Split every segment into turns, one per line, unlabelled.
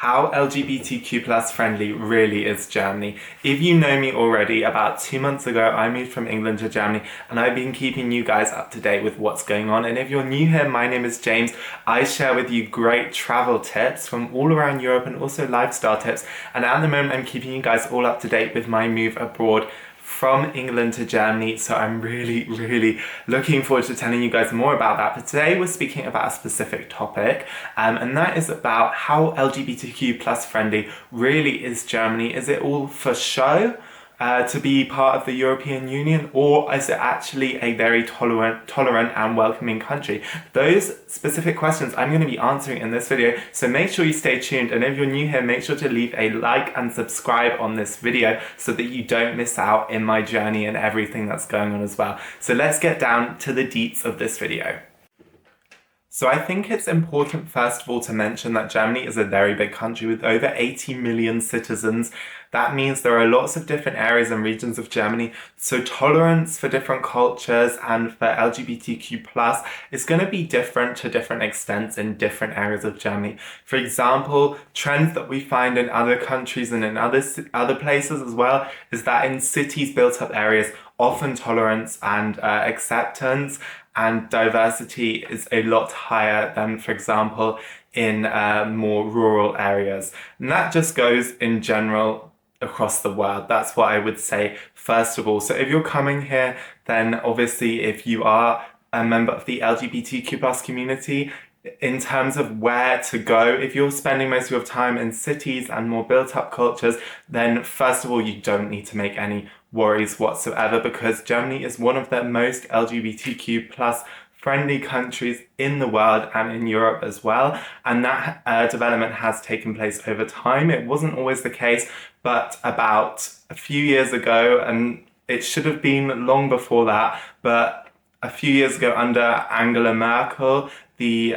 how LGBTQ plus friendly really is Germany. If you know me already, about 2 months ago I moved from England to Germany and I've been keeping you guys up to date with what's going on. And if you're new here, my name is James. I share with you great travel tips from all around Europe and also lifestyle tips. And at the moment I'm keeping you guys all up to date with my move abroad from England to Germany, so I'm really looking forward to telling you guys more about that. But today we're speaking about a specific topic, and that is about how LGBTQ plus friendly really is Germany. Is it all for show to be part of the European Union, or is it actually a very tolerant and welcoming country? Those specific questions I'm going to be answering in this video, so make sure you stay tuned. And if you're new here, make sure to leave a like and subscribe on this video so that you don't miss out in my journey and everything that's going on as well. So let's get down to the deets of this video. So I think it's important first of all to mention that Germany is a very big country with over 80 million citizens. That means there are lots of different areas and regions of Germany. So tolerance for different cultures and for LGBTQ+ is going to be different to different extents in different areas of Germany. For example, trends that we find in other countries and in other places as well is that in cities, built up areas, often tolerance and acceptance and diversity is a lot higher than, for example, in more rural areas. And that just goes in general across the world. That's what I would say first of all. So if you're coming here, then obviously if you are a member of the LGBTQ+ community, in terms of where to go, if you're spending most of your time in cities and more built up cultures, then first of all, you don't need to make any worries whatsoever, because Germany is one of the most LGBTQ+ friendly countries in the world and in Europe as well. And that development has taken place over time. It wasn't always the case, but about a few years ago, and it should have been long before that, but a few years ago under Angela Merkel, the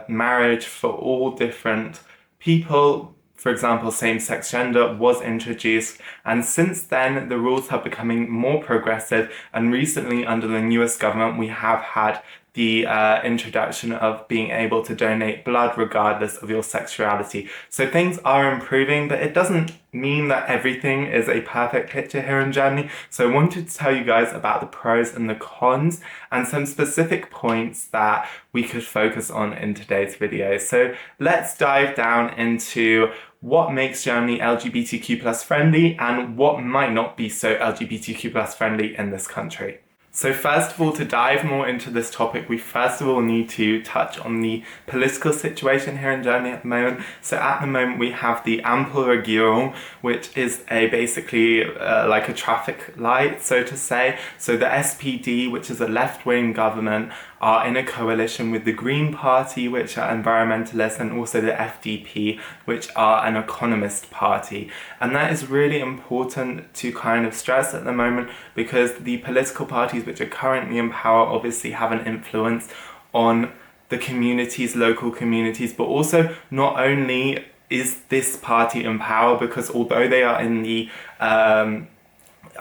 marriage for all different people, for example, same-sex gender, was introduced. And since then, the rules have becoming more progressive. And recently, under the newest government, we have had the introduction of being able to donate blood regardless of your sexuality. So things are improving, but it doesn't mean that everything is a perfect picture here in Germany. So I wanted to tell you guys about the pros and the cons and some specific points that we could focus on in today's video. So let's dive down into what makes Germany LGBTQ+ friendly and what might not be so LGBTQ+ friendly in this country. So first of all, to dive more into this topic, we first of all need to touch on the political situation here in Germany at the moment. So at the moment we have the Ampelregierung, which is basically like a traffic light, so to say. So the SPD, which is a left-wing government, are in a coalition with the Green Party, which are environmentalists, and also the FDP, which are an economist party. And that is really important to kind of stress at the moment, because the political parties which are currently in power obviously have an influence on the communities, local communities, but also not only is this party in power, because although they are in the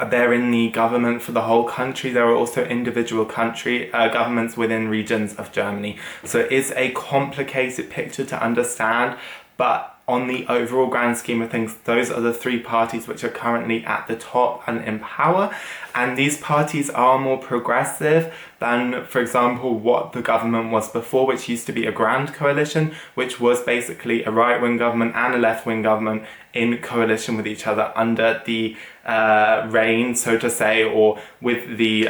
they're in the government for the whole country, there are also individual governments within regions of Germany. So it is a complicated picture to understand, but on the overall grand scheme of things, those are the three parties which are currently at the top and in power. And these parties are more progressive than, for example, what the government was before, which used to be a grand coalition, which was basically a right-wing government and a left-wing government in coalition with each other under the reign, so to say, or with the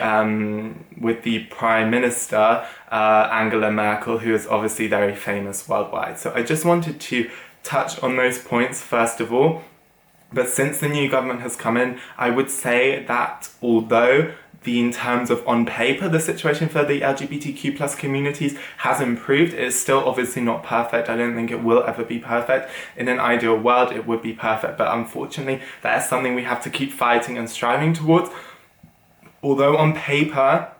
Prime Minister, Angela Merkel, who is obviously very famous worldwide. So I just wanted to touch on those points first of all. But since the new government has come in, I would say that although in terms of on paper, the situation for the LGBTQ+ communities has improved, it is still obviously not perfect. I don't think it will ever be perfect. In an ideal world, it would be perfect, but unfortunately, that is something we have to keep fighting and striving towards. Although on paper,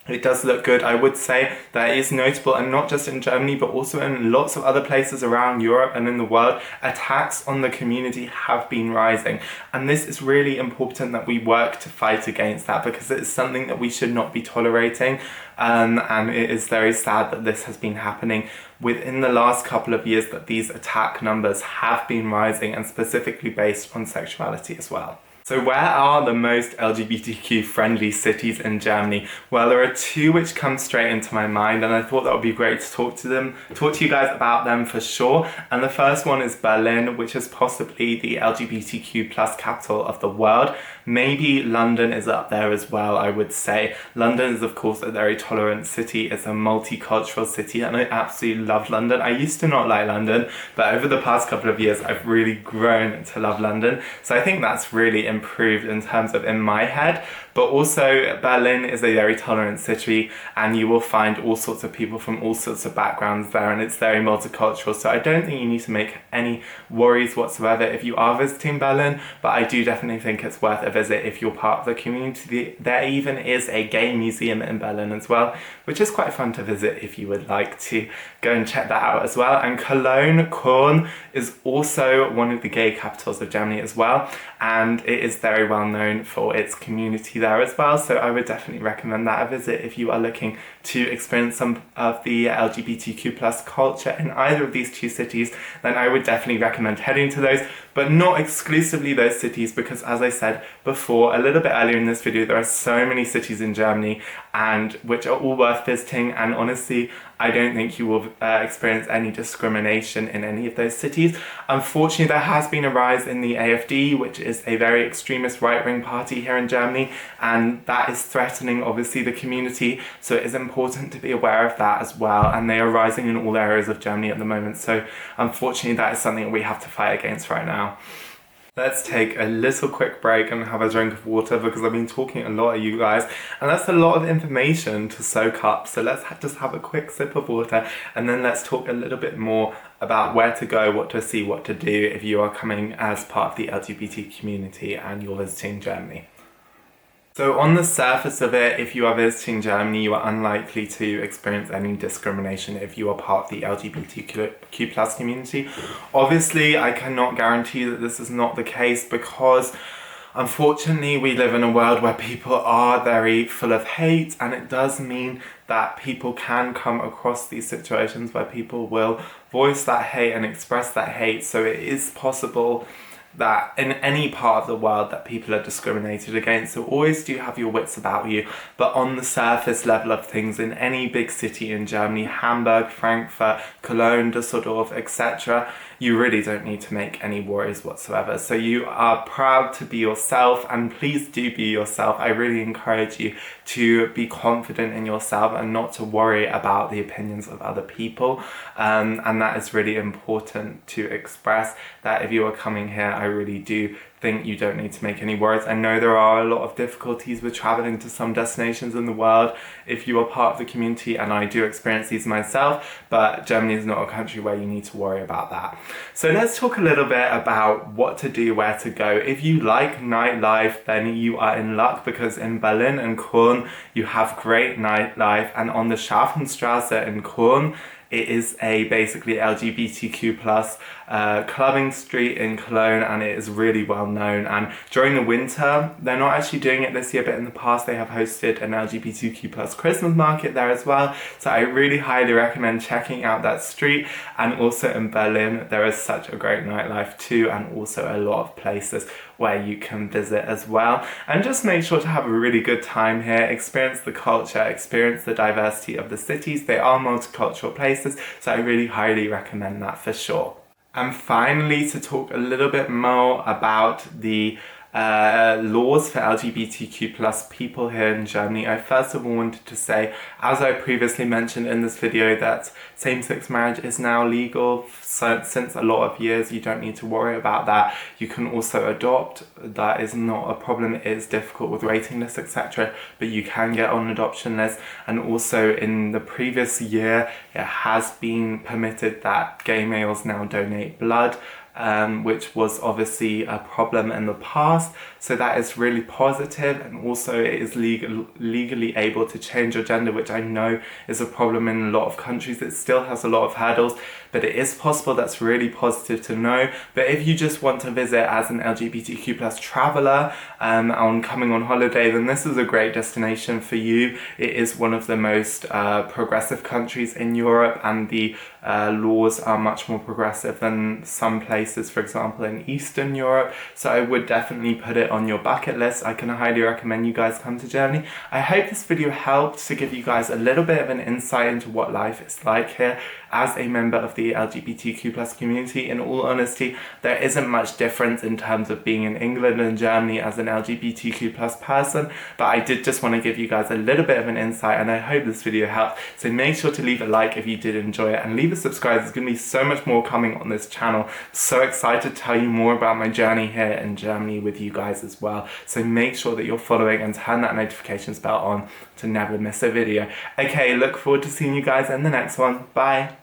It does look good. I would say that it is notable, and not just in Germany, but also in lots of other places around Europe and in the world, attacks on the community have been rising. And this is really important that we work to fight against that, because it is something that we should not be tolerating. And it is very sad that this has been happening within the last couple of years, that these attack numbers have been rising, and specifically based on sexuality as well. So where are the most LGBTQ friendly cities in Germany? Well, there are two which come straight into my mind, and I thought that would be great to talk to you guys about them for sure. And the first one is Berlin, which is possibly the LGBTQ plus capital of the world. Maybe London is up there as well, I would say. London is of course a very tolerant city. It's a multicultural city, and I absolutely love London. I used to not like London, but over the past couple of years I've really grown to love London. So I think that's really improved in terms of in my head. But also Berlin is a very tolerant city, and you will find all sorts of people from all sorts of backgrounds there, and it's very multicultural. So I don't think you need to make any worries whatsoever if you are visiting Berlin, but I do definitely think it's worth a visit if you're part of the community. There even is a gay museum in Berlin as well, which is quite fun to visit if you would like to go and check that out as well. And Cologne is also one of the gay capitals of Germany as well, and it is very well known for its community there as well. So I would definitely recommend that a visit if you are looking to experience some of the LGBTQ plus culture in either of these two cities. Then I would definitely recommend heading to those, but not exclusively those cities, because as I said before a little bit earlier in this video, there are so many cities in Germany and which are all worth visiting, and honestly I don't think you will experience any discrimination in any of those cities. Unfortunately, there has been a rise in the AfD, which is a very extremist right-wing party here in Germany, and that is threatening obviously the community, so it is important to be aware of that as well, and they are rising in all areas of Germany at the moment. So unfortunately that is something that we have to fight against right now. Let's take a little quick break and have a drink of water, because I've been talking a lot of you guys and that's a lot of information to soak up. So let's just have a quick sip of water, and then let's talk a little bit more about where to go, what to see, what to do if you are coming as part of the LGBT community and you're visiting Germany. So on the surface of it, if you are visiting Germany, you are unlikely to experience any discrimination if you are part of the LGBTQ plus community. Obviously, I cannot guarantee that this is not the case, because unfortunately we live in a world where people are very full of hate, and it does mean that people can come across these situations where people will voice that hate and express that hate. So it is possible that in any part of the world that people are discriminated against. So always do have your wits about you, but on the surface level of things, in any big city in Germany, Hamburg, Frankfurt, Cologne, Düsseldorf, etc., you really don't need to make any worries whatsoever. So you are proud to be yourself, and please do be yourself. I really encourage you to be confident in yourself and not to worry about the opinions of other people, and that is really important to express, that if you are coming here, I really do think you don't need to make any worries. I know there are a lot of difficulties with traveling to some destinations in the world if you are part of the community, and I do experience these myself, but Germany is not a country where you need to worry about that. So let's talk a little bit about what to do, where to go. If you like nightlife, then you are in luck, because in Berlin and Cologne you have great nightlife, and on the Scharfenstraße in Cologne, it is a basically LGBTQ plus clubbing street in Cologne, and it is really well known. And during the winter, they're not actually doing it this year, but in the past they have hosted an LGBTQ plus Christmas market there as well. So I really highly recommend checking out that street. And also in Berlin, there is such a great nightlife too, and also a lot of places where you can visit as well. And just make sure to have a really good time here, experience the culture, experience the diversity of the cities. They are multicultural places, so I really highly recommend that for sure. And finally, to talk a little bit more about the laws for LGBTQ plus people here in Germany, I first of all wanted to say, as I previously mentioned in this video, that same-sex marriage is now legal since a lot of years. You don't need to worry about that. You can also adopt. That is not a problem. It is difficult with waiting lists, etc., but you can get on an adoption list. And also in the previous year, it has been permitted that gay males now donate blood which was obviously a problem in the past. So that is really positive, and also it is legally able to change your gender, which I know is a problem in a lot of countries. It still has a lot of hurdles, but it is possible. That's really positive to know. But if you just want to visit as an LGBTQ plus traveller on coming on holiday, then this is a great destination for you. It is one of the most progressive countries in Europe, and the laws are much more progressive than some places, for example, in Eastern Europe. So I would definitely put it on your bucket list. I can highly recommend you guys come to Germany. I hope this video helped to give you guys a little bit of an insight into what life is like here as a member of the LGBTQ plus community. In all honesty, there isn't much difference in terms of being in England and Germany as an LGBTQ plus person, but I did just want to give you guys a little bit of an insight, and I hope this video helped. So make sure to leave a like if you did enjoy it, and leave a subscribe. There's going to be so much more coming on this channel. I'm so excited to tell you more about my journey here in Germany with you guys as well. So make sure that you're following and turn that notifications bell on to never miss a video. Okay, look forward to seeing you guys in the next one. Bye.